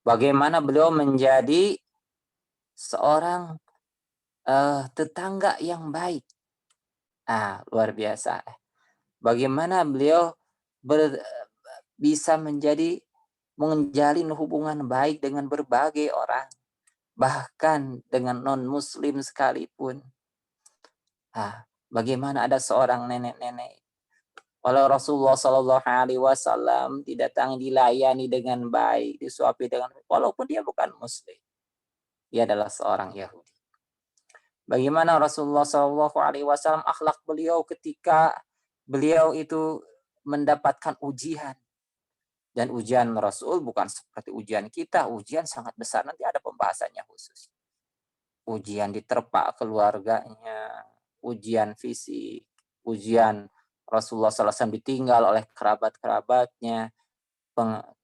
Bagaimana beliau menjadi seorang tetangga yang baik. Luar biasa. Bagaimana beliau ber bisa menjalin hubungan baik dengan berbagai orang, bahkan dengan non-muslim sekalipun. Bagaimana ada seorang nenek-nenek, walau Rasulullah Shallallahu Alaihi Wasallam didatangi, dilayani dengan baik, disuapi dengan, walaupun dia bukan muslim, dia adalah seorang Yahudi. Bagaimana Rasulullah Shallallahu Alaihi Wasallam akhlak beliau ketika beliau itu mendapatkan ujian. Dan ujian Rasul bukan seperti ujian kita, ujian sangat besar, nanti ada pembahasannya khusus. Ujian diterpa keluarganya, ujian fisik, ujian Rasulullah SAW ditinggal oleh kerabat-kerabatnya,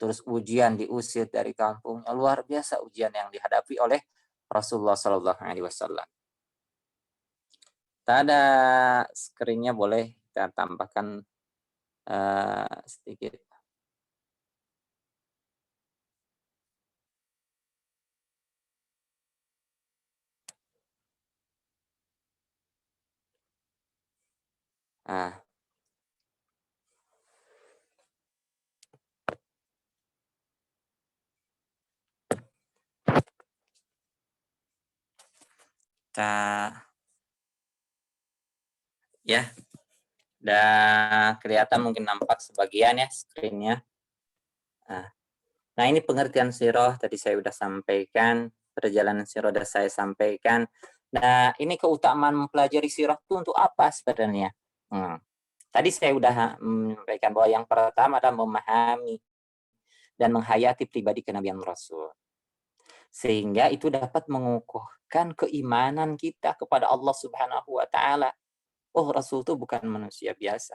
terus ujian diusir dari kampungnya. Luar biasa ujian yang dihadapi oleh Rasulullah SAW. Kita ada screen-nya, boleh kita tambahkan sedikit. Ya, udah kelihatan, mungkin nampak sebagian ya screen-nya. Nah, ini pengertian sirah tadi saya sudah sampaikan, perjalanan sirah sudah saya sampaikan. Nah, ini keutamaan mempelajari sirah itu untuk apa sebenarnya? Tadi saya sudah menyampaikan bahwa yang pertama adalah memahami dan menghayati pribadi kenabian Rasul. Sehingga itu dapat mengukuhkan keimanan kita kepada Allah Subhanahu wa Ta'ala. Oh, Rasul itu bukan manusia biasa.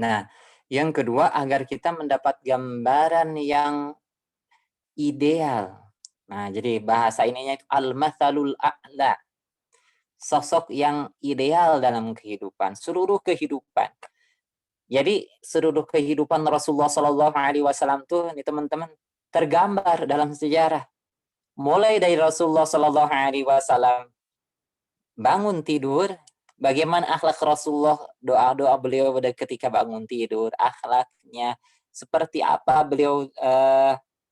Nah, yang kedua, agar kita mendapat gambaran yang ideal. Nah, jadi bahasa ininya itu al-mathalul a'la. Sosok yang ideal dalam kehidupan, seluruh kehidupan. Jadi seluruh kehidupan Rasulullah Shallallahu Alaihi Wasallam tuh, nih teman-teman, tergambar dalam sejarah. Mulai dari Rasulullah Shallallahu Alaihi Wasallam bangun tidur, bagaimana akhlak Rasulullah, doa-doa beliau ketika bangun tidur, akhlaknya seperti apa beliau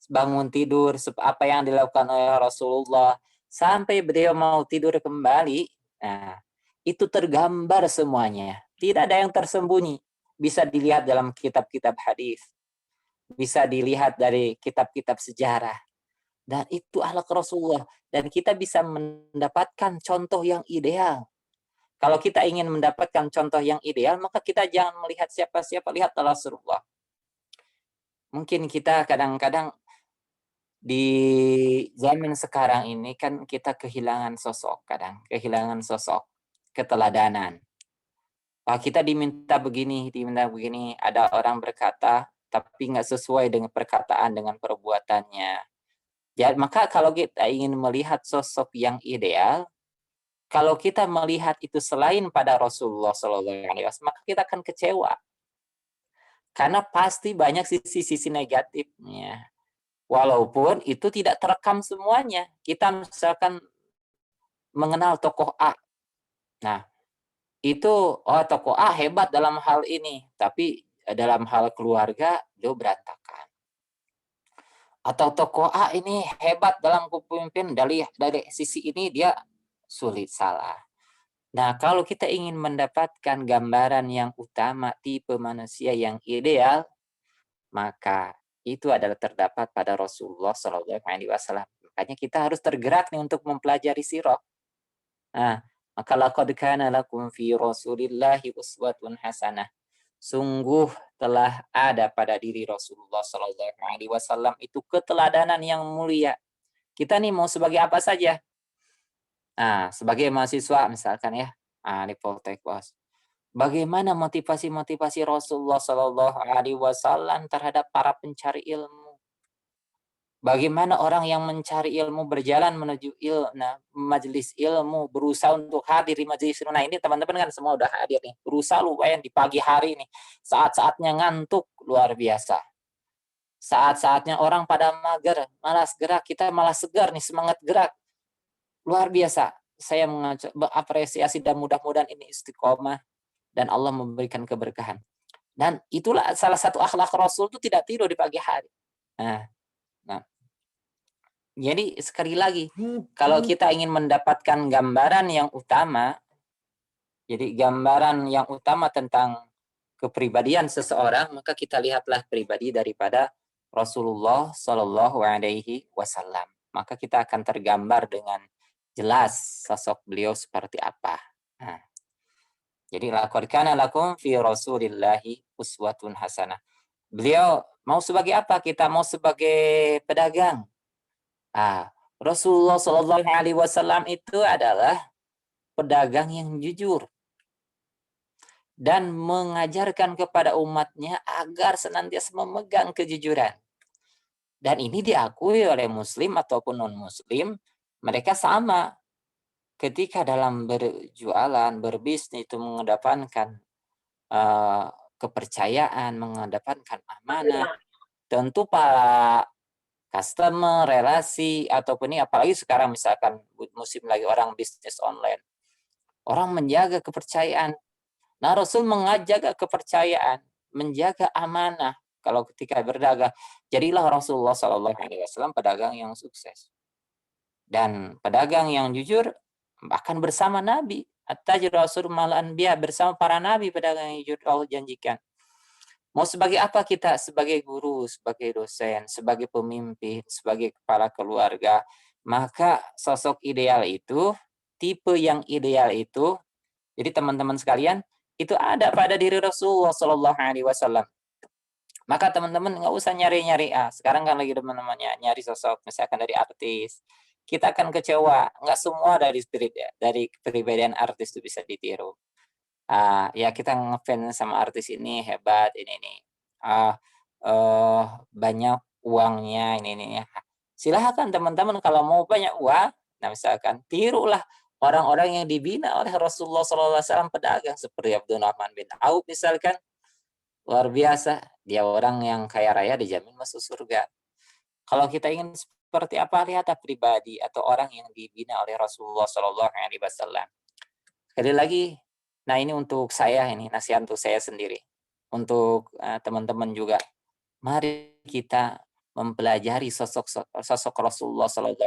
bangun tidur, apa yang dilakukan oleh Rasulullah sampai beliau mau tidur kembali. Nah, itu tergambar semuanya, tidak ada yang tersembunyi. Bisa dilihat dalam kitab-kitab hadis, bisa dilihat dari kitab-kitab sejarah. Dan itu akhlak Rasulullah. Dan kita bisa mendapatkan contoh yang ideal. Kalau kita ingin mendapatkan contoh yang ideal, maka kita jangan melihat siapa-siapa, lihat Rasulullah. Mungkin kita kadang-kadang di zaman sekarang ini kan kita kehilangan sosok, kehilangan sosok keteladanan. Kita diminta begini, ada orang berkata, tapi nggak sesuai dengan perkataan, dengan perbuatannya. Ya, maka kalau kita ingin melihat sosok yang ideal, kalau kita melihat itu selain pada Rasulullah SAW, maka kita akan kecewa. Karena pasti banyak sisi-sisi negatifnya. Walaupun itu tidak terekam semuanya. Kita misalkan mengenal tokoh A. Nah, itu, tokoh A hebat dalam hal ini. Tapi dalam hal keluarga, dia berantakan. Atau tokoh A ini hebat dalam kepemimpinan, dari sisi ini dia sulit, salah. Nah, kalau kita ingin mendapatkan gambaran yang utama, tipe manusia yang ideal, maka itu adalah terdapat pada Rasulullah Shallallahu Alaihi Wasallam. Makanya kita harus tergerak nih untuk mempelajari sirah. Nah, maka laqad kana lakum fi Rasulillahi uswatun hasanah. Sungguh telah ada pada diri Rasulullah Shallallahu Alaihi Wasallam itu keteladanan yang mulia. Kita nih mau sebagai apa saja? Sebagai mahasiswa misalkan ya, di Poltekkes. Bagaimana motivasi-motivasi Rasulullah Shallallahu Alaihi Wasallam terhadap para pencari ilmu? Bagaimana orang yang mencari ilmu berjalan menuju majelis ilmu, berusaha untuk hadir di majelis ilmu. Nah, ini teman-teman kan semua udah hadir nih. Berusaha lumayan di pagi hari nih, saat-saatnya ngantuk luar biasa. Saat-saatnya orang pada mager, malas gerak, kita malah segar nih, semangat gerak. Luar biasa. Saya mengapresiasi dan mudah-mudahan ini istiqomah dan Allah memberikan keberkahan. Dan itulah salah satu akhlak Rasul itu tidak tidur di pagi hari. Nah, nah. Jadi sekali lagi, kalau kita ingin mendapatkan gambaran yang utama, jadi gambaran yang utama tentang kepribadian seseorang, maka kita lihatlah pribadi daripada Rasulullah Shallallahu Alaihi Wasallam. Maka kita akan tergambar dengan jelas sosok beliau seperti apa. Nah, jadi laqad kana lakum fi Rasulillahi uswatun hasanah. Beliau mau sebagai apa? Kita mau sebagai pedagang. Rasulullah Shallallahu Alaihi Wasallam itu adalah pedagang yang jujur dan mengajarkan kepada umatnya agar senantiasa memegang kejujuran. Dan ini diakui oleh muslim ataupun non-muslim, mereka sama. Ketika dalam berjualan, berbisnis itu mengedepankan kepercayaan, mengedepankan amanah. Tentu para customer, relasi, ataupun ini apalagi sekarang misalkan musim lagi orang bisnis online. Orang menjaga kepercayaan. Nah, Rasul menjaga kepercayaan, menjaga amanah. Kalau ketika berdagang, jadilah Rasulullah Shallallahu Alaihi Wasallam pedagang yang sukses dan pedagang yang jujur akan bersama Nabi. At-tajir Rasul malan anbiya, bersama para nabi pedagang yang jujur Allah janjikan. Mau sebagai apa kita? Sebagai guru, sebagai dosen, sebagai pemimpin, sebagai kepala keluarga. Maka sosok ideal itu, tipe yang ideal itu, jadi teman-teman sekalian, itu ada pada diri Rasulullah Shallallahu Alaihi Wasallam. Maka teman-teman nggak usah nyari-nyari. Sekarang kan lagi teman-temannya nyari sosok, misalkan dari artis. Kita akan kecewa. Nggak semua dari spirit ya, dari kepribadian artis itu bisa ditiru. Ya kita ngefans sama artis ini hebat, ini. Banyak uangnya, ini. Silahkan teman-teman kalau mau banyak uang, nah misalkan tirulah orang-orang yang dibina oleh Rasulullah SAW pedagang seperti Abdurrahman bin Auf misalkan, luar biasa, dia orang yang kaya raya dijamin masuk surga. Kalau kita ingin seperti apa, lihatlah pribadi atau orang yang dibina oleh Rasulullah SAW. Sekali lagi, nah ini untuk saya, ini nasihat untuk saya sendiri, untuk teman-teman juga. Mari kita mempelajari sosok Rasulullah SAW.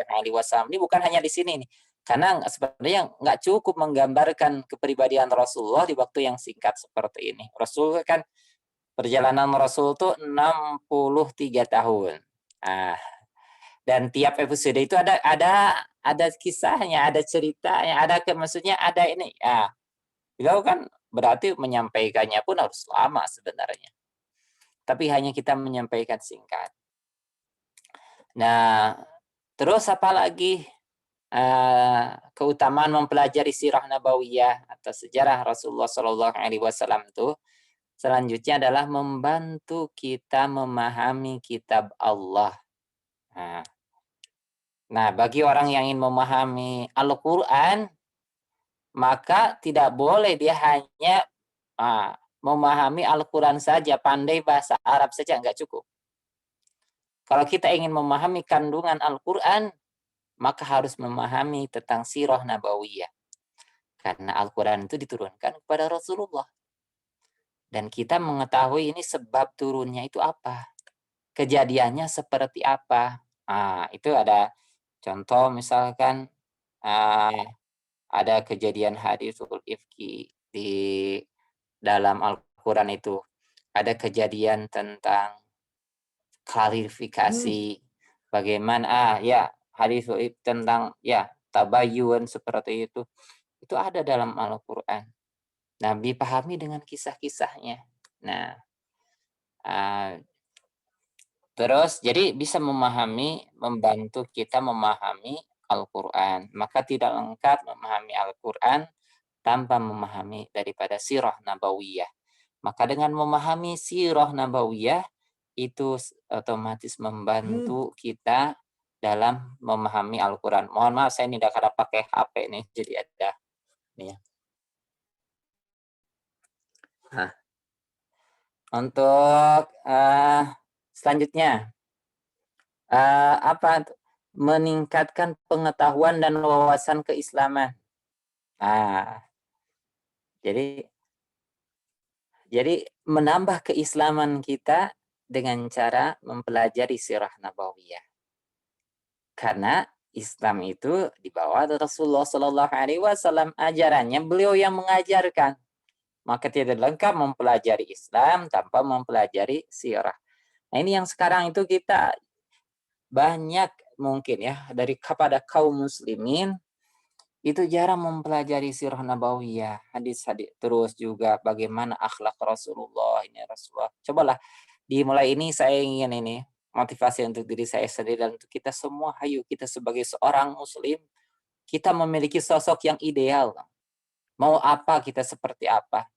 Ini bukan hanya di sini nih, karena sebenarnya nggak cukup menggambarkan kepribadian Rasulullah di waktu yang singkat seperti ini. Rasul kan perjalanan Rasul itu 63 tahun. Dan tiap episode itu ada kisahnya, ada ceritanya, maksudnya ada ini. Beliau kan berarti menyampaikannya pun harus lama sebenarnya. Tapi hanya kita menyampaikan singkat. Nah, terus apa lagi keutamaan mempelajari sirah nabawiyah atau sejarah Rasulullah Shallallahu Alaihi Wasallam itu selanjutnya adalah membantu kita memahami kitab Allah. Nah, bagi orang yang ingin memahami Al-Quran, maka tidak boleh dia hanya memahami Al-Quran saja, pandai bahasa Arab saja, nggak cukup. Kalau kita ingin memahami kandungan Al-Quran, maka harus memahami tentang sirah nabawiyah. Karena Al-Quran itu diturunkan kepada Rasulullah. Dan kita mengetahui ini sebab turunnya itu apa. Kejadiannya seperti apa. Itu ada contoh misalkan ada kejadian hadisul ifki di dalam Al-Quran itu. Ada kejadian tentang klarifikasi bagaimana hadis tentang tabayun seperti itu ada dalam Al-Quran. Nah, dipahami dengan kisah-kisahnya. Nah, terus jadi bisa membantu kita memahami Al-Quran. Maka tidak lengkap memahami Al-Quran tanpa memahami daripada sirah nabawiyah. Maka dengan memahami sirah nabawiyah itu otomatis membantu kita dalam memahami Al-Quran. Mohon maaf saya ini tidak pakai HP nih, jadi ada nih ya. Untuk Selanjutnya, apa? Meningkatkan pengetahuan dan wawasan keislaman. Nah, jadi menambah keislaman kita dengan cara mempelajari sirah nabawiyah. Karena Islam itu dibawa dari Rasulullah Shallallahu Alaihi Wasallam, ajarannya beliau yang mengajarkan. Maka tidak lengkap mempelajari Islam tanpa mempelajari sirah. Nah, ini yang sekarang itu kita banyak mungkin ya dari kepada kaum muslimin itu jarang mempelajari sirah nabawiyah, hadis-hadis, terus juga bagaimana akhlak Rasulullah. Ini Rasulullah. Cobalah dimulai ini, saya ingin ini motivasi untuk diri saya sendiri dan untuk kita semua. Hayu kita sebagai seorang muslim, kita memiliki sosok yang ideal. Mau apa kita seperti apa.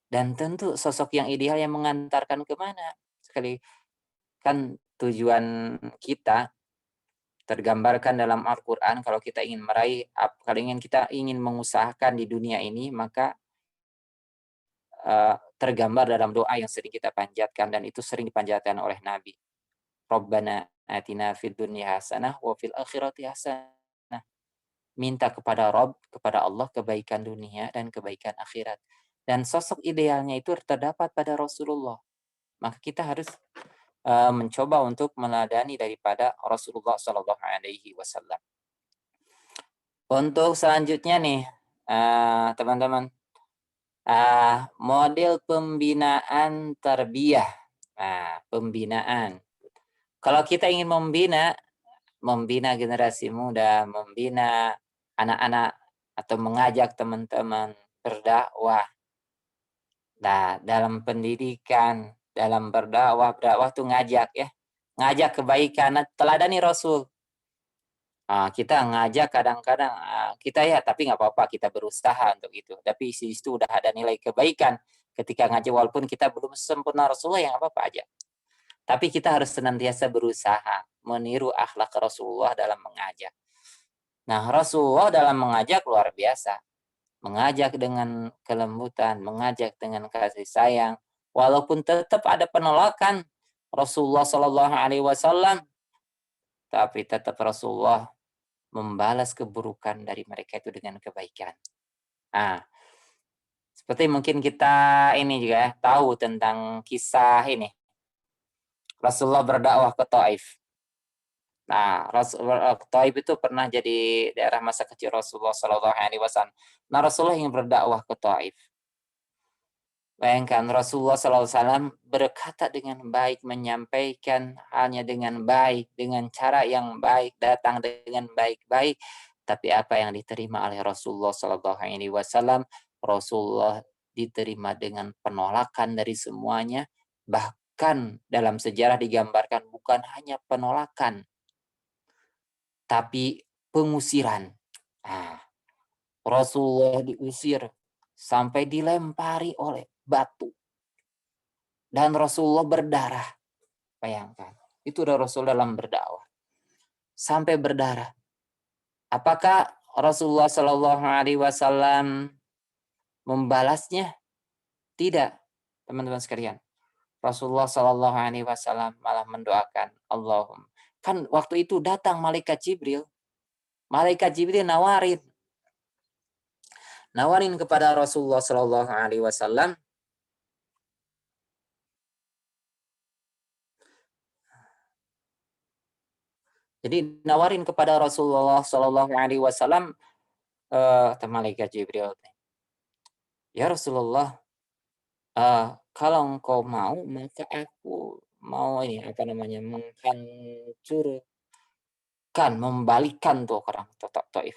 Dan tentu sosok yang ideal yang mengantarkan kemana. Sekali kan tujuan kita tergambarkan dalam Al-Quran. Kalau kita ingin meraih, kalau kita ingin mengusahakan di dunia ini, maka tergambar dalam doa yang sering kita panjatkan, dan itu sering dipanjatkan oleh Nabi. Rabbana atina fid dunya hasanah wa fil akhirati hasanah. Minta kepada Rabb, kepada Allah, kebaikan dunia dan kebaikan akhirat. Dan sosok idealnya itu terdapat pada Rasulullah. Maka kita harus mencoba untuk meneladani daripada Rasulullah Shallallahu Alaihi Wasallam. Untuk selanjutnya nih, teman-teman, model pembinaan tarbiyah. Nah, pembinaan. Kalau kita ingin membina generasi muda, membina anak-anak atau mengajak teman-teman berdakwah. Nah, dalam pendidikan, dalam berdakwah tuh ngajak ya. Ngajak kebaikan, teladani Rasul. Kita ngajak kadang-kadang kita ya, tapi nggak apa-apa, kita berusaha untuk itu. Tapi di situ udah ada nilai kebaikan ketika ngajak, walaupun kita belum sempurna Rasulullah, yang apa-apa aja. Tapi kita harus senantiasa berusaha meniru akhlak Rasulullah dalam mengajak. Nah, Rasulullah dalam mengajak luar biasa. Mengajak dengan kelembutan, mengajak dengan kasih sayang. Walaupun tetap ada penolakan Rasulullah Shallallahu Alaihi Wasallam, tapi tetap Rasulullah membalas keburukan dari mereka itu dengan kebaikan. Seperti mungkin kita ini juga tahu tentang kisah ini. Rasulullah berdakwah ke Taif. Nah, Taif itu pernah jadi daerah masa kecil Rasulullah Shallallahu Alaihi Wasallam. Nah, Rasulullah yang berdakwah ke Taif. Bayangkan Rasulullah SAW berkata dengan baik, menyampaikan hanya dengan baik, dengan cara yang baik, datang dengan baik-baik. Tapi apa yang diterima oleh Rasulullah SAW, Rasulullah diterima dengan penolakan dari semuanya. Bahkan dalam sejarah digambarkan bukan hanya penolakan, tapi pengusiran. Rasulullah diusir sampai dilempari oleh batu. Dan Rasulullah berdarah. Bayangkan. Itu udah Rasul dalam berdakwah. Sampai berdarah. Apakah Rasulullah Shallallahu Alaihi Wasallam membalasnya? Tidak, teman-teman sekalian. Rasulullah Shallallahu Alaihi Wasallam malah mendoakan Allahumma. Kan waktu itu datang malaikat Jibril. Malaikat Jibril nawarin kepada Rasulullah Shallallahu Alaihi Wasallam. Jadi nawarin kepada Rasulullah Shallallahu Alaihi Wasallam, malaikat Jibril, ya Rasulullah, kalau engkau mau, maka aku mau menghancurkan, membalikkan tuh orang Taif.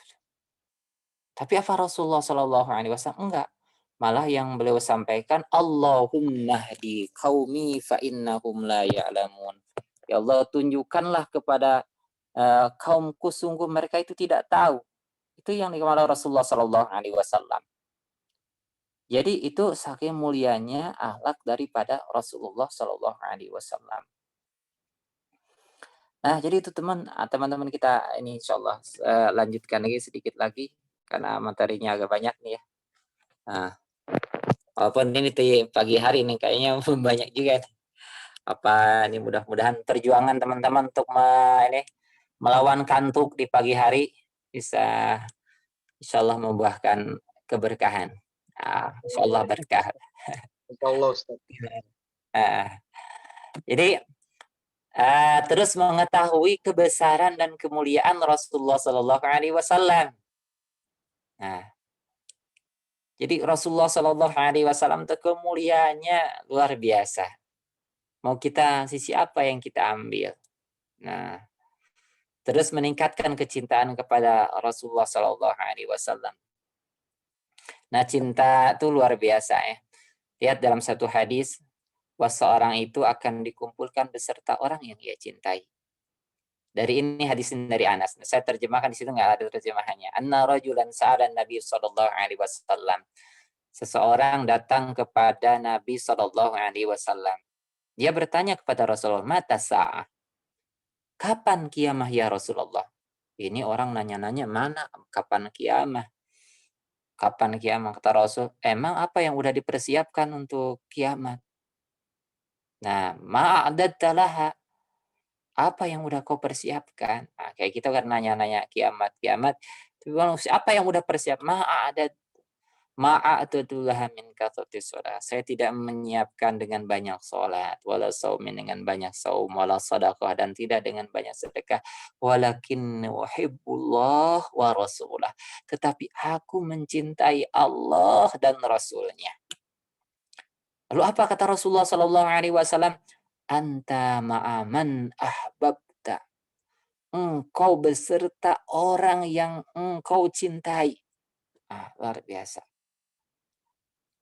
Tapi apa Rasulullah Shallallahu Alaihi Wasallam enggak? Malah yang beliau sampaikan, Allahumma hdi qaumi fa innahum la ya'lamun. Ya Allah, tunjukkanlah kepada kaumku, sungguh mereka itu tidak tahu. Itu yang dikatakan Rasulullah Shallallahu Alaihi Wasallam. Jadi itu saking mulianya akhlak daripada Rasulullah Shallallahu Alaihi Wasallam. Nah, jadi itu teman-teman kita ini insyaallah lanjutkan lagi sedikit lagi karena materinya agak banyak nih ya. Nah, walaupun ini pagi hari nih kayaknya banyak juga nih. Apa ini mudah-mudahan perjuangan teman-teman untuk melawan kantuk di pagi hari bisa insya Allah membuahkan keberkahan. Insya Allah berkah. Insya Allah Ustaz. Jadi terus mengetahui kebesaran dan kemuliaan Rasulullah Sallallahu Alaihi Wasallam. Nah, jadi Rasulullah Sallallahu Alaihi Wasallam itu kemuliaannya luar biasa. Mau kita sisi apa yang kita ambil? Nah, terus meningkatkan kecintaan kepada Rasulullah Sallallahu Alaihi Wasallam. Nah, cinta itu luar biasa ya. Lihat dalam satu hadis, bahwa seorang itu akan dikumpulkan beserta orang yang ia cintai. Dari ini hadis ini dari Anas. Saya terjemahkan di situ nggak ada terjemahannya. Anna rajulan sa'alan Nabi sallallahu alaihi wasallam. Seseorang datang kepada Nabi sallallahu alaihi wasallam. Dia bertanya kepada Rasulullah, "Mata sa'ah?" Kapan kiamah ya Rasulullah? Ini orang nanya-nanya, mana kapan kiamah? Kapan kiamat? Kata Rasul, emang apa yang udah dipersiapkan untuk kiamat? Nah, ma'adatta laha. Apa yang udah kau persiapkan? Nah, kayak kita kan nanya-nanya kiamat, kiamat. Tapi apa yang udah persiap? Ma'adatu laha min kathrati sholat. Saya tidak menyiapkan dengan banyak sholat, wala saumin dengan banyak saum, wala sadaqah dan tidak dengan banyak sedekah. Walakin uhibbullah wa rasulah. Tetapi aku mencintai Allah dan Rasulnya. Lalu apa kata Rasulullah Sallallahu Alaihi Wasallam? Anta ma'aman ahbabta. Engkau beserta orang yang engkau cintai. Luar biasa.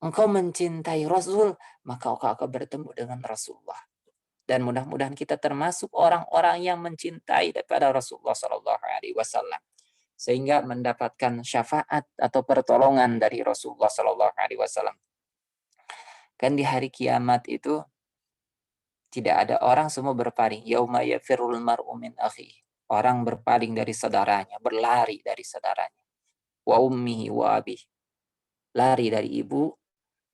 Engkau mencintai Rasul, maka engkau akan bertemu dengan Rasulullah. Dan mudah-mudahan kita termasuk orang-orang yang mencintai daripada Rasulullah Sallallahu Alaihi Wasallam, sehingga mendapatkan syafaat atau pertolongan dari Rasulullah Sallallahu Alaihi Wasallam. Kan di hari kiamat itu tidak ada orang semua berpaling. Yauma yafirrul mar'u min akhi. Orang berpaling dari saudaranya, berlari dari saudaranya. Wa ummihi wa abih. Lari dari ibu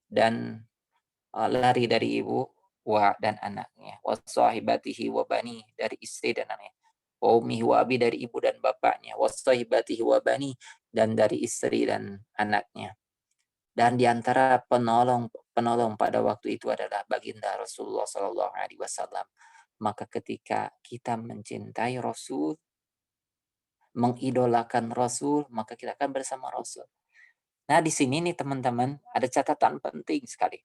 dan lari dari ibu dan anaknya. Wa sahibatihi wa bani, dari istri dan anaknya. Wa ummihi wa abi, dari ibu dan bapaknya. Wa sahibatihi wa bani, dan dari istri dan anaknya. Dan di antara penolong pada waktu itu adalah baginda Rasulullah Sallallahu Alaihi Wasallam. Maka ketika kita mencintai Rasul, mengidolakan Rasul, maka kita akan bersama Rasul. Nah, di sini nih teman-teman, ada catatan penting sekali.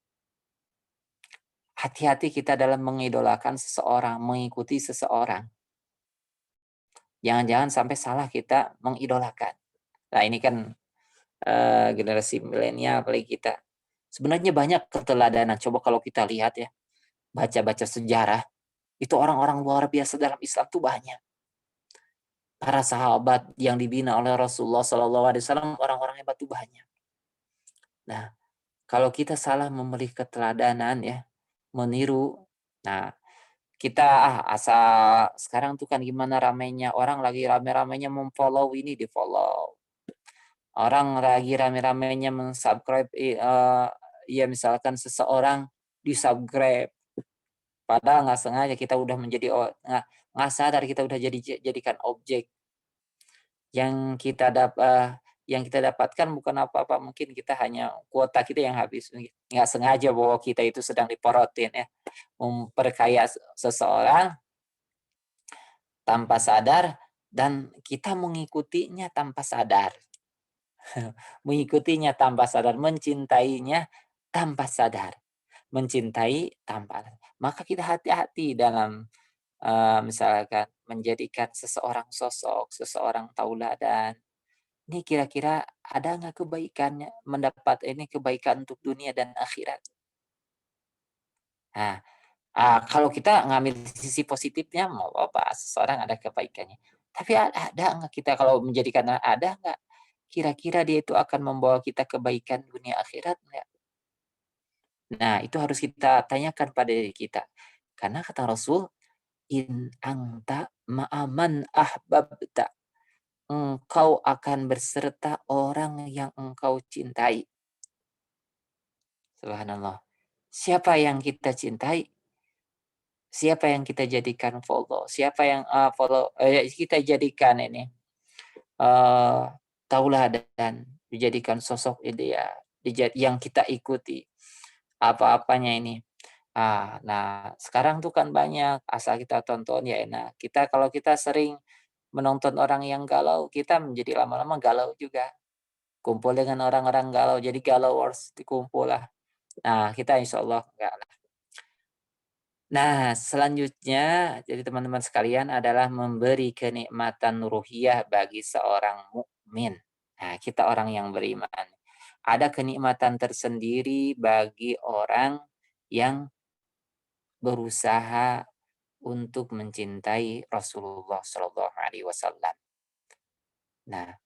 Hati-hati kita dalam mengidolakan seseorang, mengikuti seseorang. Jangan-jangan sampai salah kita mengidolakan. Nah, ini kan generasi milenial apalagi kita. Sebenarnya banyak keteladanan. Coba kalau kita lihat ya, baca-baca sejarah, itu orang-orang luar biasa dalam Islam tuh banyak. Para sahabat yang dibina oleh Rasulullah SAW, orang-orang hebat tuh banyak. Nah, kalau kita salah memilih keteladanan ya, meniru, nah kita asal sekarang tuh kan gimana ramainya, orang lagi rame-ramenya memfollow ini, di follow. Orang lagi rame-ramenya mensubscribe, ya misalkan seseorang di-subscribe. Padahal nggak sengaja kita udah menjadi, nggak sadar kita udah jadikan objek. Yang kita dapatkan bukan apa-apa, mungkin kita hanya kuota kita yang habis. Nggak sengaja bahwa kita itu sedang diporotin ya. Memperkaya seseorang tanpa sadar, dan kita mengikutinya tanpa sadar. Mengikutinya tanpa sadar, mencintainya tanpa sadar. Mencintai tanpa, maka kita hati-hati dalam misalkan menjadikan seseorang sosok, seseorang tauladan. Ini kira-kira ada nggak kebaikannya, mendapat ini kebaikan untuk dunia dan akhirat. Nah, kalau kita ngambil sisi positifnya, mau apa seseorang ada kebaikannya. Tapi ada nggak kita kalau menjadikan, ada nggak kira-kira dia itu akan membawa kita kebaikan dunia akhirat nggak? Nah, itu harus kita tanyakan pada diri kita. Karena kata Rasul, in anta ma'aman ahbabta. Engkau akan berserta orang yang engkau cintai. Subhanallah. Siapa yang kita cintai, siapa yang kita jadikan follow, siapa yang kita jadikan ini eh tauladan, dijadikan sosok ideal, yang kita ikuti apa-apanya ini. Nah sekarang tuh kan banyak asal kita tonton ya enak. Kalau kita sering menonton orang yang galau, kita menjadi lama-lama galau juga. Kumpul dengan orang-orang galau, jadi galawers dikumpul lah. Nah, kita insya Allah enggak lah. Nah, selanjutnya, jadi teman-teman sekalian adalah memberi kenikmatan ruhiyah bagi seorang mukmin. Nah, kita orang yang beriman. Ada kenikmatan tersendiri bagi orang yang berusaha untuk mencintai Rasulullah Shallallahu Alaihi Wasallam. Nah,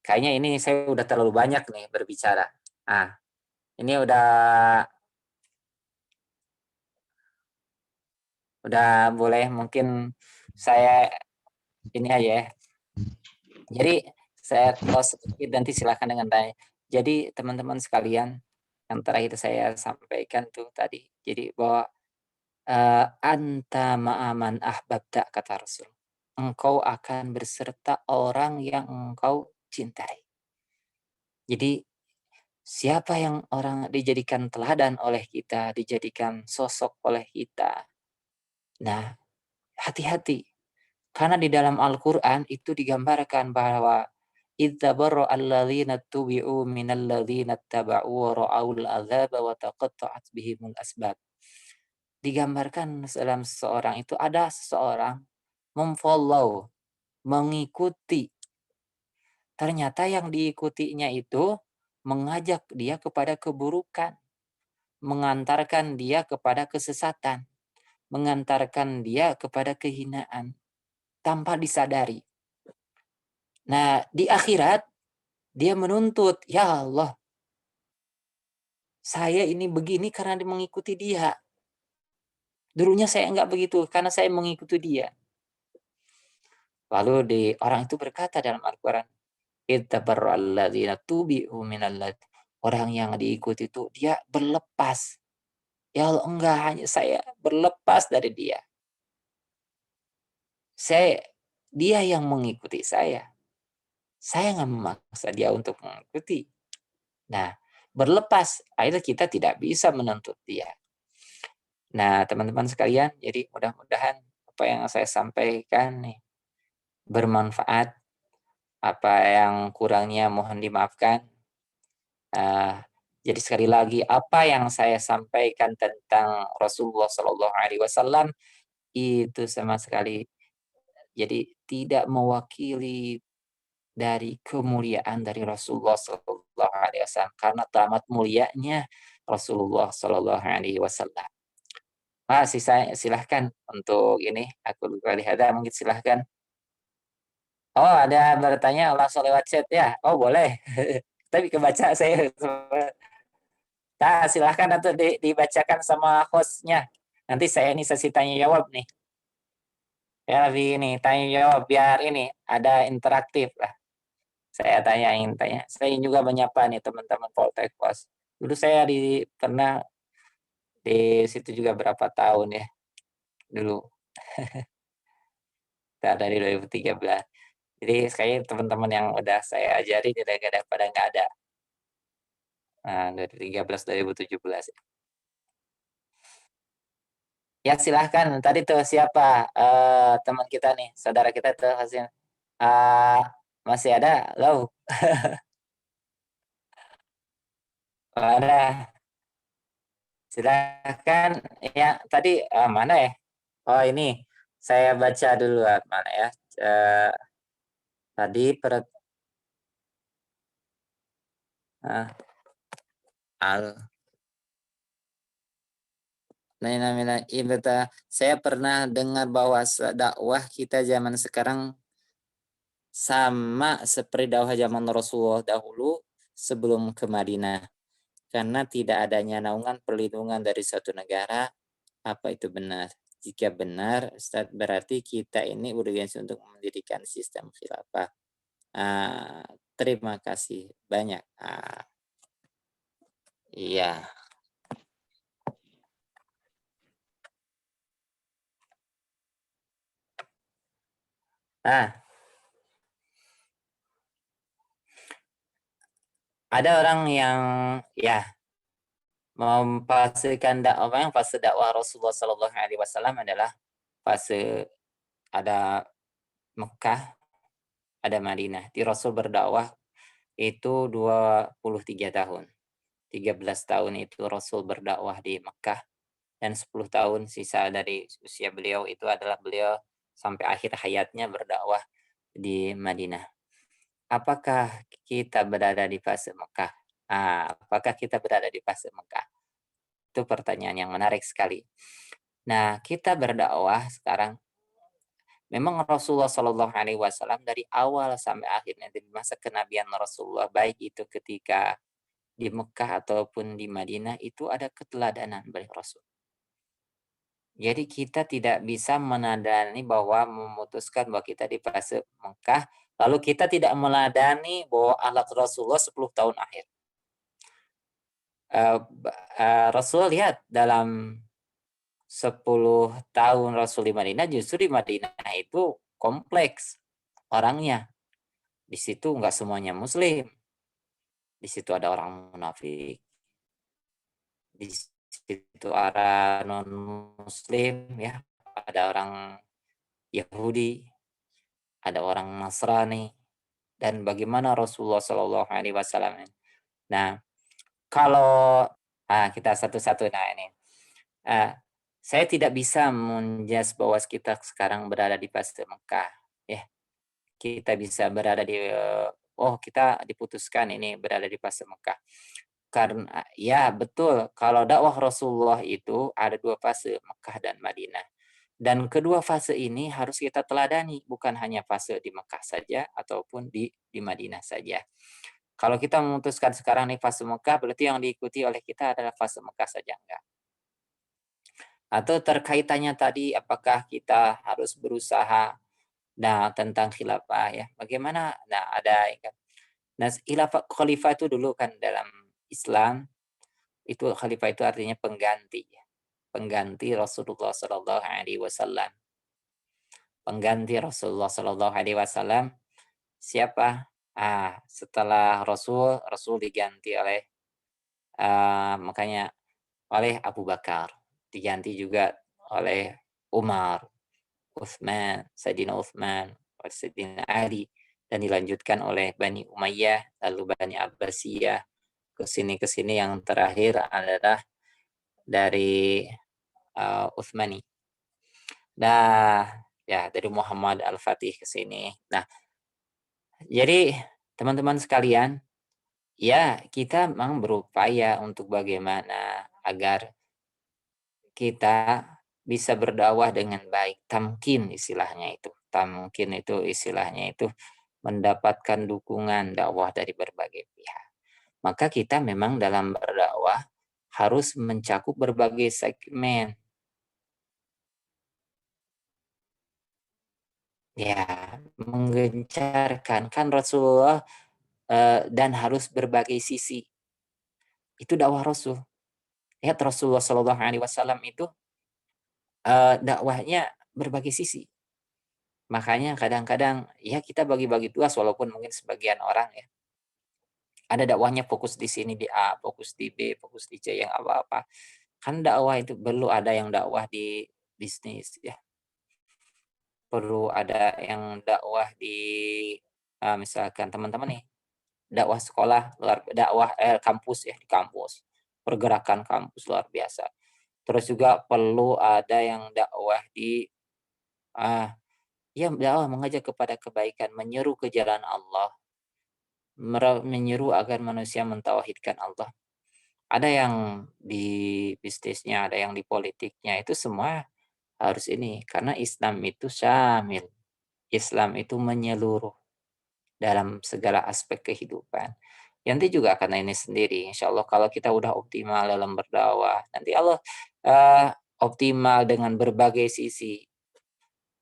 kayaknya ini saya udah terlalu banyak nih berbicara. Ini udah boleh mungkin saya ini aja ya. Jadi saya close sedikit nanti silakan dengan tanya. Jadi teman-teman sekalian, yang terakhir saya sampaikan tuh tadi. Jadi bahwa anta ma'aman ahbabta kata Rasul. Engkau akan berserta orang yang engkau cintai. Jadi siapa yang orang dijadikan teladan oleh kita, dijadikan sosok oleh kita. Nah, hati-hati. Karena di dalam Al-Quran itu digambarkan bahwa idza barra alladzina tubi'u minal ladzina taba'u wa ra'aul adzaba wa taqatta'at bihimul asbab. Digambarkan dalam seseorang itu ada seseorang memfollow, mengikuti. Ternyata yang diikutinya itu mengajak dia kepada keburukan, mengantarkan dia kepada kesesatan, mengantarkan dia kepada kehinaan tanpa disadari. Nah, di akhirat dia menuntut, "Ya Allah, saya ini begini karena mengikuti dia. Dulunya saya enggak begitu karena saya mengikuti dia." Lalu orang itu berkata dalam Al-Qur'an, "Ittabarra'al ladzina tubi'u orang yang diikuti itu dia berlepas. Ya Allah, enggak hanya saya berlepas dari dia. Saya dia yang mengikuti saya. Saya nggak memaksa dia untuk mengikuti. Nah, berlepas, akhirnya kita tidak bisa menuntut dia. Nah, teman-teman sekalian, jadi mudah-mudahan apa yang saya sampaikan nih bermanfaat. Apa yang kurangnya mohon dimaafkan. Uh, jadi sekali lagi apa yang saya sampaikan tentang Rasulullah Shallallahu Alaihi Wasallam itu sama sekali jadi tidak mewakili dari kemuliaan dari Rasulullah Shallallahu Alaihi Wasallam karena teramat mulianya Rasulullah Shallallahu Alaihi Wasallam. Silahkan untuk ini aku lihat mungkin silahkan. Oh ada bertanya langsung lewat chat ya. Oh boleh. Tapi kebaca saya. Nah silahkan atau dibacakan sama hostnya. Nanti saya ini sesi tanya jawab nih. Ya lebih ini tanya jawab biar ini ada interaktif lah. Saya tanya. Saya juga menyapa nih teman-teman Poltek Pos. Dulu saya pernah di situ juga berapa tahun ya dulu. Dari 2013. Jadi sekali teman-teman yang udah saya ajari tidak ada pada nggak ada. Nah, 2013 2017. Ya silahkan. Tadi tuh siapa teman kita nih, saudara kita tuh hasil masih ada? Halo. Ada. Silahkan. Ya tadi mana ya? Oh ini saya baca dulu mana ya. Eh, tadi saya pernah dengar bahwa dakwah kita zaman sekarang sama seperti dakwah zaman Rasulullah dahulu sebelum ke Madinah. Karena tidak adanya naungan perlindungan dari suatu negara, apa itu benar? Jika benar, Ustaz, berarti kita ini urgensi untuk mendirikan sistem khilafah. Terima kasih banyak. Iya. Nah, ada orang yang ya memfasikan dakwah yang fase dakwah Rasulullah Shallallahu Alaihi Wasallam adalah fase ada Mekah, ada Madinah. Di Rasul berdakwah itu 23 tahun. 13 tahun itu Rasul berdakwah di Mekah dan 10 tahun sisa dari usia beliau itu adalah beliau sampai akhir hayatnya berdakwah di Madinah. Apakah kita berada di fase Mekah? Apakah kita berada di fase Mekah? Itu pertanyaan yang menarik sekali. Nah, kita berdakwah sekarang memang Rasulullah Shallallahu Alaihi Wasallam dari awal sampai akhirnya di masa kenabian Rasulullah baik itu ketika di Mekah ataupun di Madinah itu ada keteladanan bagi Rasul. Jadi kita tidak bisa menadani bahwa memutuskan bahwa kita di fase Mekah, lalu kita tidak meladani bahwa ahlak Rasulullah 10 tahun akhir. Rasul lihat dalam 10 tahun Rasul di Madinah, justru di Madinah itu kompleks orangnya. Di situ nggak semuanya Muslim. Di situ ada orang munafik. Di situ ada non-Muslim, ya. Ada orang Yahudi, ada orang Nasrani, dan bagaimana Rasulullah Shallallahu Alaihi Wasallam. Nah, kalau kita satu-satu, nah ini, uh, saya tidak bisa menjas bahwa kita sekarang berada di fase Mekah, ya. Kita bisa berada di kita diputuskan ini berada di fase Mekah. Karena ya betul, kalau dakwah Rasulullah itu ada 2 fase, Mekah dan Madinah. Dan kedua fase ini harus kita teladani, bukan hanya fase di Mekah saja ataupun di Madinah saja. Kalau kita memutuskan sekarang nih fase Mekah, berarti yang diikuti oleh kita adalah fase Mekah saja, enggak. Atau terkaitannya tadi apakah kita harus berusaha, nah tentang khilafah ya, bagaimana? Nah ada kan. Nah, khalifah itu dulu kan dalam Islam itu khalifah itu artinya pengganti ya. Pengganti Rasulullah Sallallahu Alaihi Wasallam. Pengganti Rasulullah Sallallahu Alaihi Wasallam siapa? Setelah Rasul diganti oleh makanya oleh Abu Bakar, diganti juga oleh Umar, Utsman, Sayyidina Utsman, Sayyidina Ali, dan dilanjutkan oleh Bani Umayyah, lalu Bani Abbasiyah, ke sini yang terakhir adalah dari Utsmani. Nah, ya dari Muhammad Al-Fatih ke sini. Nah, jadi teman-teman sekalian, ya kita memang berupaya untuk bagaimana agar kita bisa berdakwah dengan baik. Tamkin istilahnya itu. Tamkin itu istilahnya itu mendapatkan dukungan dakwah dari berbagai pihak. Maka kita memang dalam berdakwah harus mencakup berbagai segmen. Ya, menggencarkan kan Rasulullah dan harus berbagai sisi. Itu dakwah Rasul. Lihat Rasulullah Shallallahu Alaihi Wasallam itu dakwahnya berbagai sisi. Makanya kadang-kadang ya kita bagi-bagi tugas walaupun mungkin sebagian orang ya ada dakwahnya fokus di sini di A, fokus di B, fokus di C yang apa-apa. Kan dakwah itu perlu ada yang dakwah di bisnis ya, perlu ada yang dakwah di misalkan teman-teman nih dakwah sekolah kampus ya di kampus. Pergerakan kampus luar biasa. Terus juga perlu ada yang dakwah di dakwah mengajak kepada kebaikan, menyeru ke jalan Allah, menyeru agar manusia mentauhidkan Allah. Ada yang di bisnisnya, ada yang di politiknya, itu semua harus ini karena Islam itu syamil. Islam itu menyeluruh dalam segala aspek kehidupan. Nanti juga karena ini sendiri, insya Allah kalau kita udah optimal dalam berdakwah, nanti Allah uh, optimal dengan berbagai sisi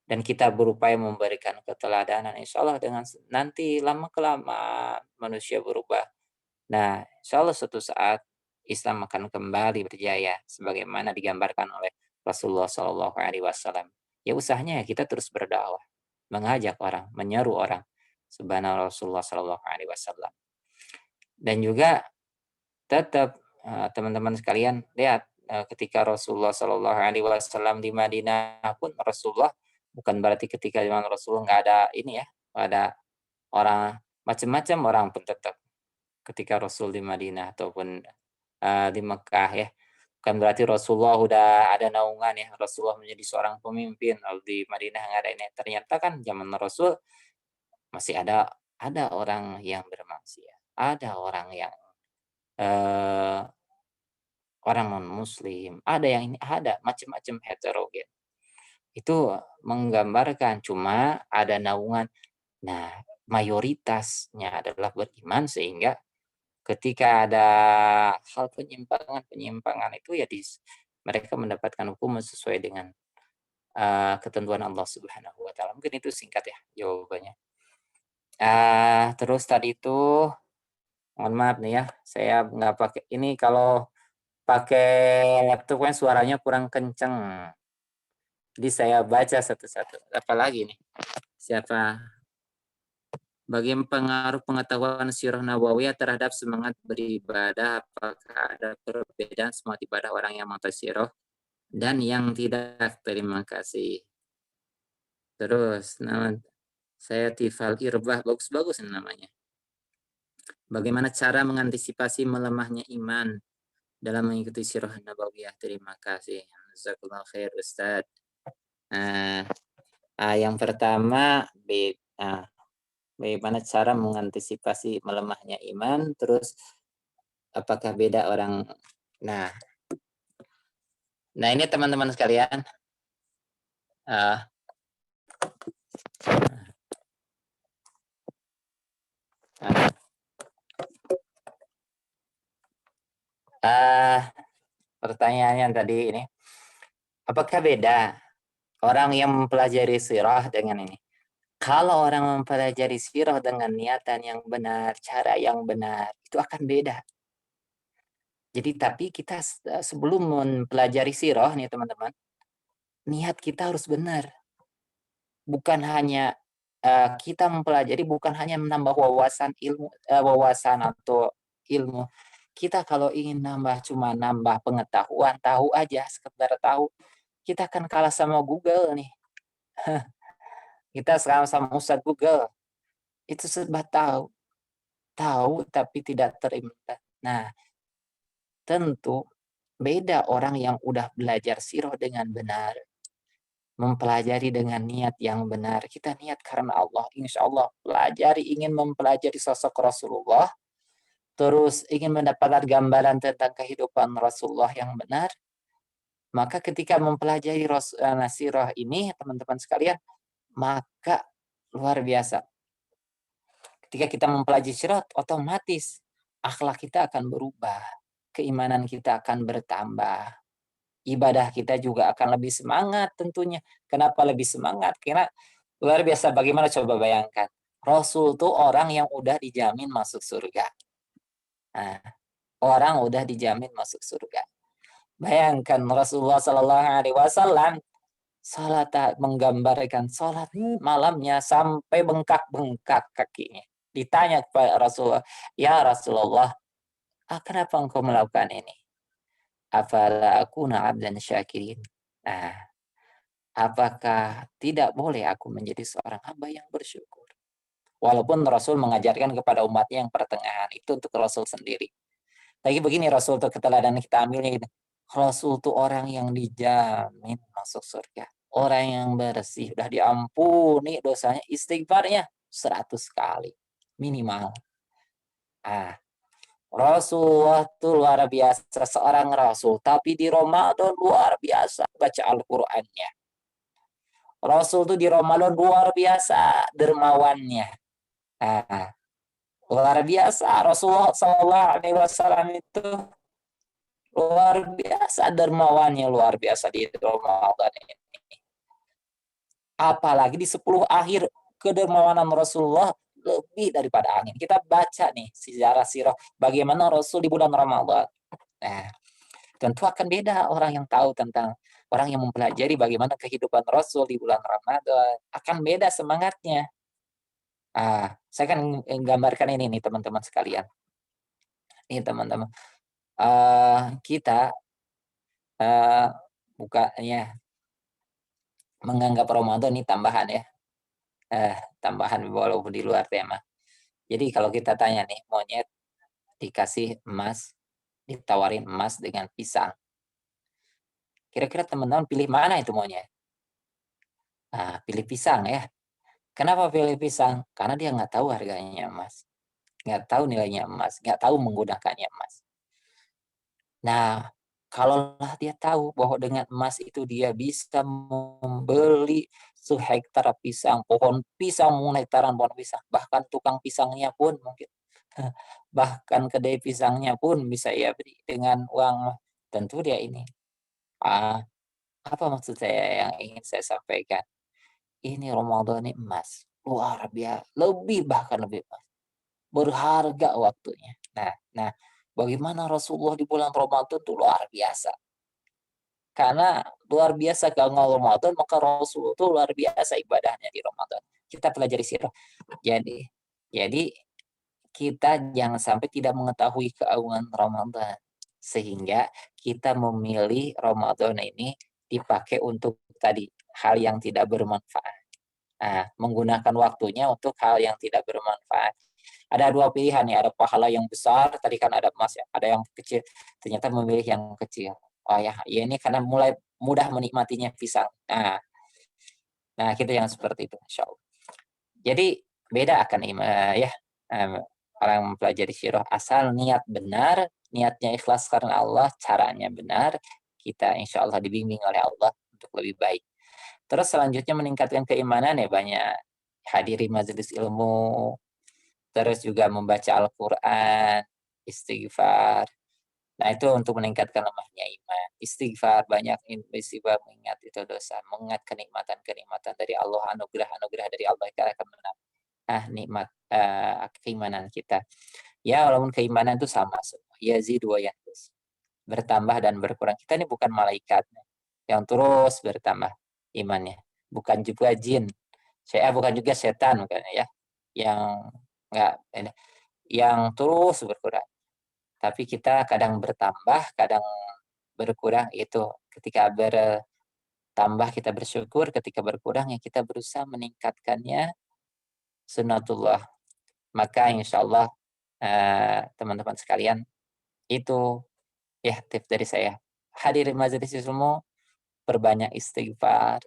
dan kita berupaya memberikan keteladanan, insya Allah dengan nanti lama-kelamaan manusia berubah. Nah, insya Allah suatu saat Islam akan kembali berjaya sebagaimana digambarkan oleh Rasulullah Shallallahu Alaihi Wasallam. Ya usahanya ya kita terus berdakwah. mengajak orang, menyeru orang subhana Rasulullah Shallallahu Alaihi Wasallam. Dan juga tetap teman-teman sekalian lihat ketika Rasulullah Shallallahu Alaihi Wasallam di Madinah pun Rasulullah bukan berarti ketika zaman Rasulullah nggak ada ini ya, nggak ada orang macam-macam orang pun tetap ketika Rasul di Madinah ataupun di Mekah ya. Bukan berarti Rasulullah udah ada naungan ya, Rasulullah menjadi seorang pemimpin, lalu di Madinah nggak ada ini. Ternyata kan zaman Rasul masih ada orang yang bermaksiat, ada orang yang eh, orang non Muslim, ada yang ini, ada macam-macam heterogen. Itu menggambarkan cuma ada naungan. Nah, mayoritasnya adalah beriman sehingga ketika ada hal penyimpangan itu ya mereka mendapatkan hukum sesuai dengan ketentuan Allah Subhanahu wa taala. Mungkin itu singkat ya jawabannya. Terus tadi itu mohon maaf nih ya, saya nggak pakai ini kalau pakai laptopnya suaranya kurang kenceng. Jadi saya baca satu-satu. Apalagi nih? Siapa? Bagaimana pengaruh pengetahuan sirah nabawiyah terhadap semangat beribadah? Apakah ada perbedaan semangat ibadah orang yang mengetahui sirah dan yang tidak? Terima kasih. Terus, nama saya Tifal Irbah, bagus-bagus namanya. Bagaimana cara mengantisipasi melemahnya iman dalam mengikuti sirah nabawiyah? Terima kasih. Jazakallah khair, Ustaz. Yang pertama, bagaimana cara mengantisipasi melemahnya iman, terus apakah beda orang. Nah ini teman-teman sekalian, pertanyaannya tadi ini, apakah beda orang yang mempelajari sirah dengan ini? Kalau orang mempelajari sirah dengan niatan yang benar, cara yang benar, itu akan beda. Jadi tapi kita sebelum mempelajari sirah nih teman-teman, niat kita harus benar. Bukan hanya kita mempelajari bukan hanya menambah wawasan atau ilmu. Kita kalau ingin cuma nambah pengetahuan, tahu aja, sekedar tahu, kita akan kalah sama Google nih. Kita sama Ustaz Google. Itu serba tahu tapi tidak terimplementasi. Nah, tentu beda orang yang udah belajar sirah dengan benar, mempelajari dengan niat yang benar. Kita niat karena Allah, insya Allah ingin mempelajari sosok Rasulullah, terus ingin mendapatkan gambaran tentang kehidupan Rasulullah yang benar. Maka ketika mempelajari sirah ini, teman-teman sekalian, maka luar biasa. Ketika kita mempelajari sirah, otomatis akhlak kita akan berubah, keimanan kita akan bertambah, ibadah kita juga akan lebih semangat tentunya. Kenapa lebih semangat? Karena luar biasa, bagaimana coba bayangkan. Rasul tuh orang yang udah dijamin masuk surga. Nah, orang udah dijamin masuk surga. Bayangkan Rasulullah Shallallahu Alaihi Wasallam salat menggambarkan salat malamnya sampai bengkak-bengkak kakinya. Ditanya kepada Rasulullah, ya Rasulullah, kenapa engkau melakukan ini? Afala akuna abdan syakirin. Nah, apakah tidak boleh aku menjadi seorang hamba yang bersyukur? Walaupun Rasul mengajarkan kepada umatnya yang pertengahan, itu untuk Rasul sendiri. Tapi begini Rasul tuh keteladanan kita ambilnya gitu. Rasul tuh orang yang dijamin masuk surga. Orang yang bersih, udah diampuni dosanya, istighfarnya 100 kali minimal. Rasulullah tuh luar biasa seorang Rasul, tapi di Ramadan luar biasa baca Al-Qur'annya. Rasul tuh di Ramadan luar biasa dermawannya. Luar biasa Rasulullah SAW itu luar biasa dermawannya, luar biasa di Ramadan ini. Apalagi di 10 akhir, kedermawanan Rasulullah lebih daripada angin. Kita baca nih sejarah sirah bagaimana Rasul di bulan Ramadan. Nah, tentu akan beda orang yang tahu tentang orang yang mempelajari bagaimana kehidupan Rasul di bulan Ramadan akan beda semangatnya. Saya kan menggambarkan ini nih teman-teman sekalian. Nih teman-teman, kita bukannya menganggap Ramadan ini tambahan ya, tambahan walaupun di luar tema. Jadi kalau kita tanya nih, monyet dikasih emas, ditawarin emas dengan pisang. Kira-kira teman-teman pilih mana itu monyet? Pilih pisang ya. Kenapa pilih pisang? Karena dia nggak tahu harganya emas, nggak tahu nilainya emas, nggak tahu menggunakannya emas. Nah, kalaulah dia tahu bahwa dengan emas itu dia bisa membeli sehektar pisang, pohon pisang, hektaran pohon pisang, bahkan tukang pisangnya pun mungkin, bahkan kedai pisangnya pun bisa ia beli dengan uang. Tentu dia ini, apa maksud saya yang ingin saya sampaikan? Ini Ramadan ini emas, luar biasa, bahkan lebih emas, berharga waktunya. Nah, bagaimana Rasulullah di bulan Ramadan itu luar biasa. Karena luar biasa kalau Ramadan, maka Rasulullah itu luar biasa ibadahnya di Ramadan. Kita pelajari sirah. Jadi kita jangan sampai tidak mengetahui keagungan Ramadan. Sehingga kita memilih Ramadan ini dipakai untuk tadi hal yang tidak bermanfaat. Menggunakan waktunya untuk hal yang tidak bermanfaat. Ada dua pilihan nih, ada pahala yang besar, tadi kan ada emas ya, ada yang kecil, ternyata memilih yang kecil. Oh ya ini karena mulai mudah menikmatinya pisang. Nah kita yang seperti itu, insya Allah. Jadi beda akan ya, orang mempelajari sirah, asal niat benar, niatnya ikhlas karena Allah, caranya benar, kita insya Allah dibimbing oleh Allah untuk lebih baik. Terus selanjutnya meningkatkan keimanan ya, banyak hadiri majelis ilmu, terus juga membaca Al-Quran, istighfar. Nah itu untuk meningkatkan lemahnya iman. Istighfar, banyak istighfar, mengingat itu dosa, mengingat kenikmatan-kenikmatan dari Allah, anugerah-anugerah dari Allah yang akan menambah nikmat keimanan kita. Ya walaupun keimanan itu sama semua, yazid wa yanqus, bertambah dan berkurang. Kita ini bukan malaikat yang terus bertambah imannya, bukan juga jin, saya bukan juga setan bukan ya, yang enggak, yang terus berkurang. Tapi kita kadang bertambah, kadang berkurang. Itu ketika bertambah kita bersyukur, ketika berkurang ya kita berusaha meningkatkannya, sunnatullah. Maka insya Allah teman-teman sekalian, itu ya tips dari saya. Hadirin majelis ilmu, perbanyak istighfar,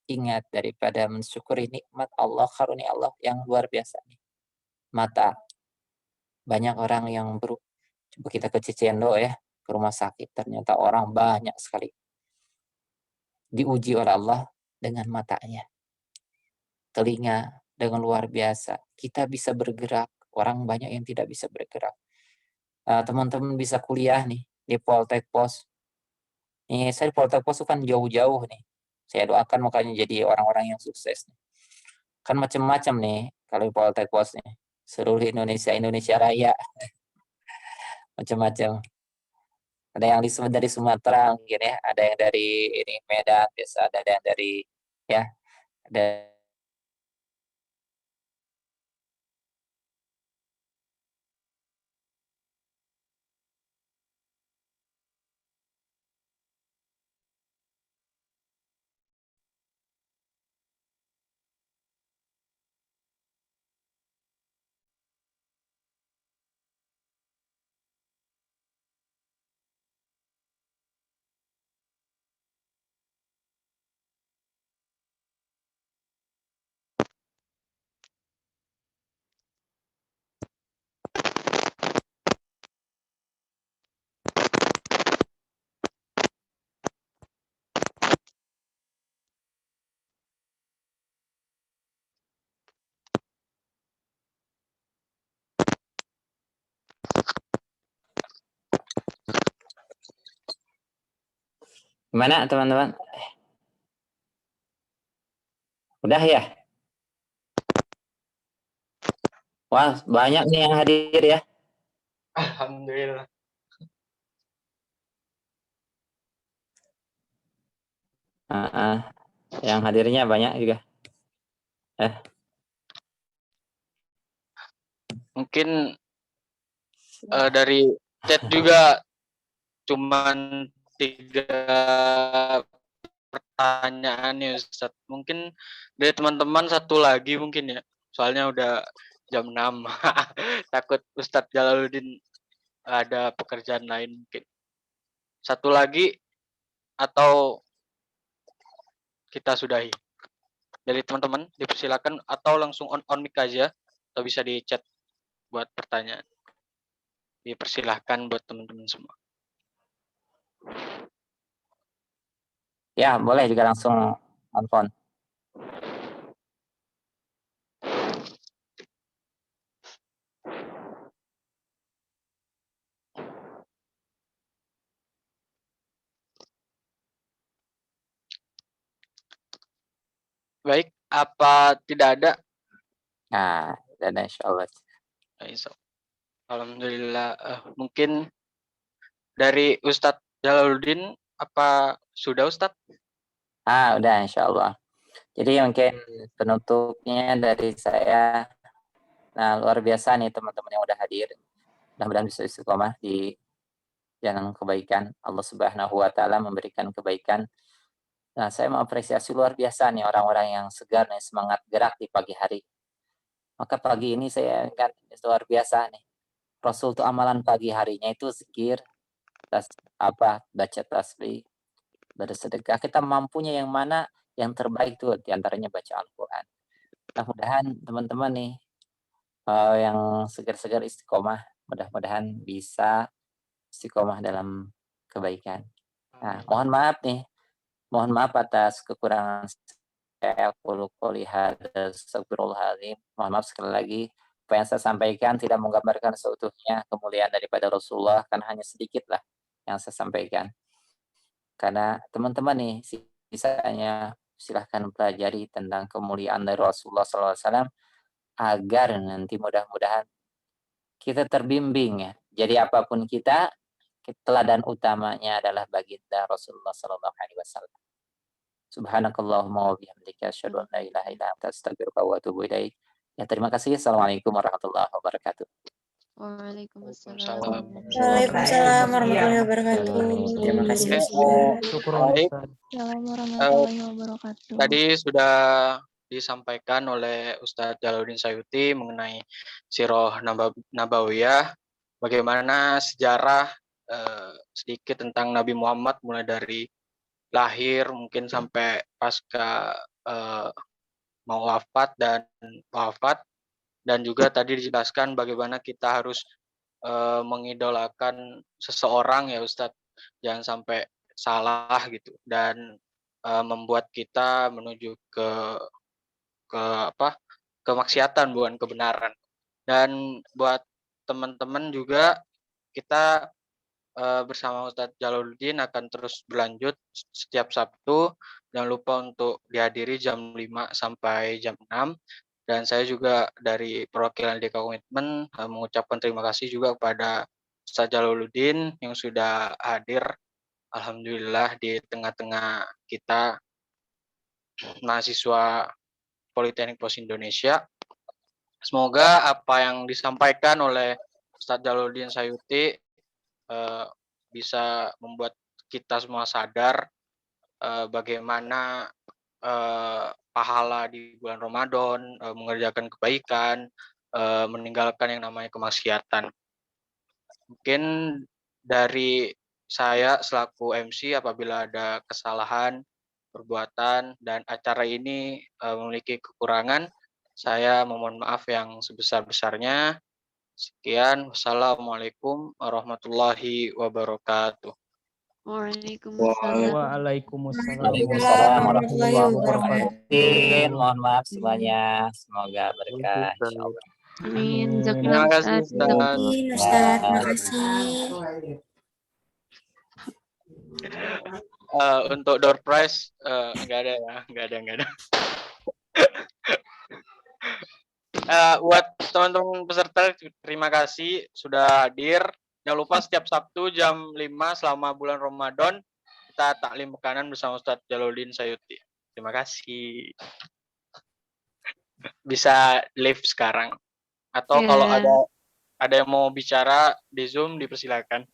ingat daripada mensyukuri nikmat Allah, karunia Allah yang luar biasa. Mata, banyak orang yang coba kita ke Cicendo ya, ke rumah sakit, ternyata orang banyak sekali diuji oleh Allah dengan matanya. Telinga dengan luar biasa, kita bisa bergerak, orang banyak yang tidak bisa bergerak. Teman-teman bisa kuliah nih di Poltek Pos. Nih, saya di Poltek Pos kan jauh-jauh nih. Saya doakan makanya jadi orang-orang yang sukses. Kan macam-macam nih kalau di Poltek Pos nih. Seluruh Indonesia Raya. Macam-macam. Ada yang dari Sumatera mungkin ya, ada yang dari ini Medan, biasa ada yang dari ya, ada. Gimana teman-teman? Udah ya? Wah, banyak nih yang hadir ya. Alhamdulillah. Yang hadirnya banyak juga. Mungkin dari chat juga cuman 3 pertanyaan ya Ustadz. Mungkin dari teman-teman satu lagi mungkin ya. Soalnya udah jam 6. Takut Ustadz Jalaluddin ada pekerjaan lain mungkin. Satu lagi atau kita sudahi. Dari teman-teman dipersilakan atau langsung on mic aja atau bisa di chat buat pertanyaan. Dipersilahkan buat teman-teman semua. Ya, boleh juga langsung on phone. Baik, apa tidak ada? Nah, dan insyaallah. Alhamdulillah. Mungkin dari Ustadz Jalaluddin, apa sudah Ustadz? Udah insyaallah. Jadi mungkin penutupnya dari saya. Nah, luar biasa nih teman-teman yang udah hadir. Mudah-mudahan bisa istiqomah di jalan kebaikan. Allah Subhanahu wa taala memberikan kebaikan. Nah, saya mengapresiasi luar biasa nih orang-orang yang segar nih, semangat gerak di pagi hari. Maka pagi ini saya ingat luar biasa nih. Rasul tuh amalan pagi harinya itu zikir, baca tasbih, bersedekah. Kita mampunya yang mana, yang terbaik tuh diantaranya baca Al-Quran. Mudah-mudahan teman-teman nih yang segar-segar istiqomah, mudah-mudahan bisa istiqomah dalam kebaikan. Nah, mohon maaf atas kekurangan saya. Astagfirullahaladzim. Mohon maaf sekali lagi. Apa yang saya sampaikan tidak menggambarkan seutuhnya kemuliaan daripada Rasulullah, karena hanya sedikit lah yang saya sampaikan. Karena teman-teman nih, sisanya silahkan pelajari tentang kemuliaan dari Rasulullah SAW agar nanti mudah-mudahan kita terbimbing ya. Jadi apapun kita, teladan utamanya adalah baginda Rasulullah SAW. Subhanakallahumma wa bihamdika asyhadu an la ilaha illa anta astaghfiruka wa atubu ilaik. Ya, terima kasih. Assalamualaikum warahmatullahi wabarakatuh. Waalaikumsalam. Waalaikumsalam warahmatullahi wabarakatuh. Terima kasih Ustaz. Baik. Warahmatullahi wabarakatuh. Tadi sudah disampaikan oleh Ustadz Jalaluddin Sayuti mengenai Sirah Nabawiyah, bagaimana sejarah sedikit tentang Nabi Muhammad mulai dari lahir mungkin sampai pasca mau wafat dan juga tadi dijelaskan bagaimana kita harus mengidolakan seseorang ya Ustadz, jangan sampai salah gitu dan membuat kita menuju ke kemaksiatan bukan kebenaran. Dan buat teman-teman juga kita bersama Ustadz Jalaluddin akan terus berlanjut setiap Sabtu. Jangan lupa untuk dihadiri jam 5 sampai jam 6. Dan saya juga dari perwakilan DK Komitmen mengucapkan terima kasih juga kepada Ustadz Jalaluddin yang sudah hadir. Alhamdulillah di tengah-tengah kita mahasiswa Politeknik Pos Indonesia. Semoga apa yang disampaikan oleh Ustadz Jalaluddin Sayuti bisa membuat kita semua sadar bagaimana pahala di bulan Ramadan, mengerjakan kebaikan, meninggalkan yang namanya kemaksiatan. Mungkin dari saya selaku MC apabila ada kesalahan, perbuatan, dan acara ini memiliki kekurangan, saya memohon maaf yang sebesar-besarnya. Sekian, wassalamualaikum warahmatullahi wabarakatuh. Waalaikumsalam. Waalaikumsalam warahmatullahi wabarakatuh. Mohon maaf semuanya. Semoga berkah insyaallah. Amin. Terima kasih Ustaz. Ustaz, terima kasih. Untuk door prize nggak ada ya, nggak ada. Buat teman-teman peserta terima kasih sudah hadir. Jangan lupa setiap Sabtu jam 5 selama bulan Ramadan kita taklim makanan bersama Ustadz Jalaluddin Sayuti. Terima kasih. Bisa live sekarang. Atau kalau Iya. ada yang mau bicara di Zoom dipersilakan.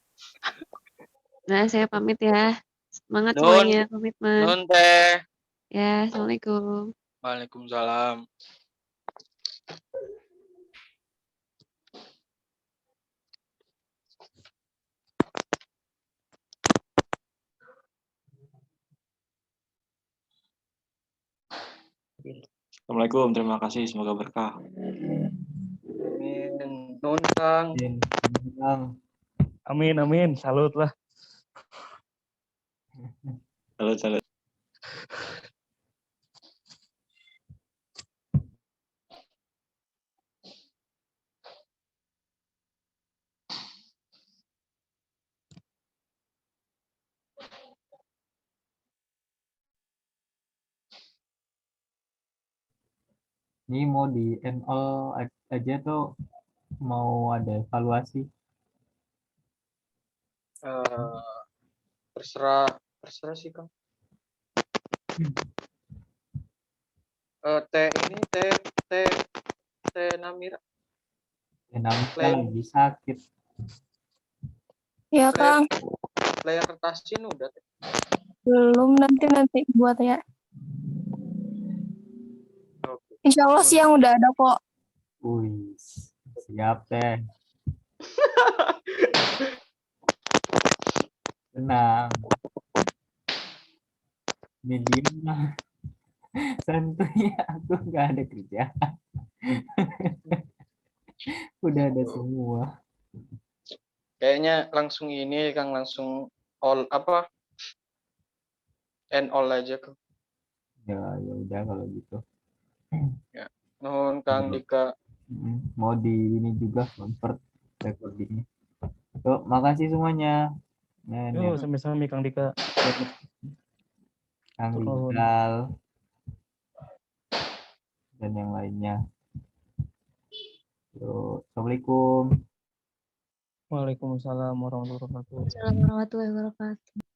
Nah, saya pamit ya. Semangat Nun, semuanya, komitmen. nun teh. Ya, Assalamualaikum. Waalaikumsalam. Assalamualaikum, terima kasih, semoga berkah. Amin. Nun Kang. Amin, amin. Salut lah. Salut. Ini mau di NL aja tuh mau ada evaluasi. Terserah sih Kang. Teh Namira. Namanya lagi sakit. Ya, Kang. Player kertasin udah. Teh. Belum, nanti buat ya. Oke. Insya Allah siang udah ada kok. Wih, siap teh. Tenang. Medium lah. Santuy, aku nggak ada kerjaan. Udah ada semua. Kayaknya langsung ini Kang, langsung all end all aja Kang. Ya udah kalau gitu. Nuhun Kang Dika. Mau di ini juga convert recordingnya. Tuh, makasih semuanya. Nah, Yuk, sami-sami Kang Dika. Kang Turun. Rizal dan yang lainnya. Yuk, Assalamualaikum. Waalaikumsalam warahmatullahi wabarakatuh. Assalamualaikum warahmatullahi wabarakatuh.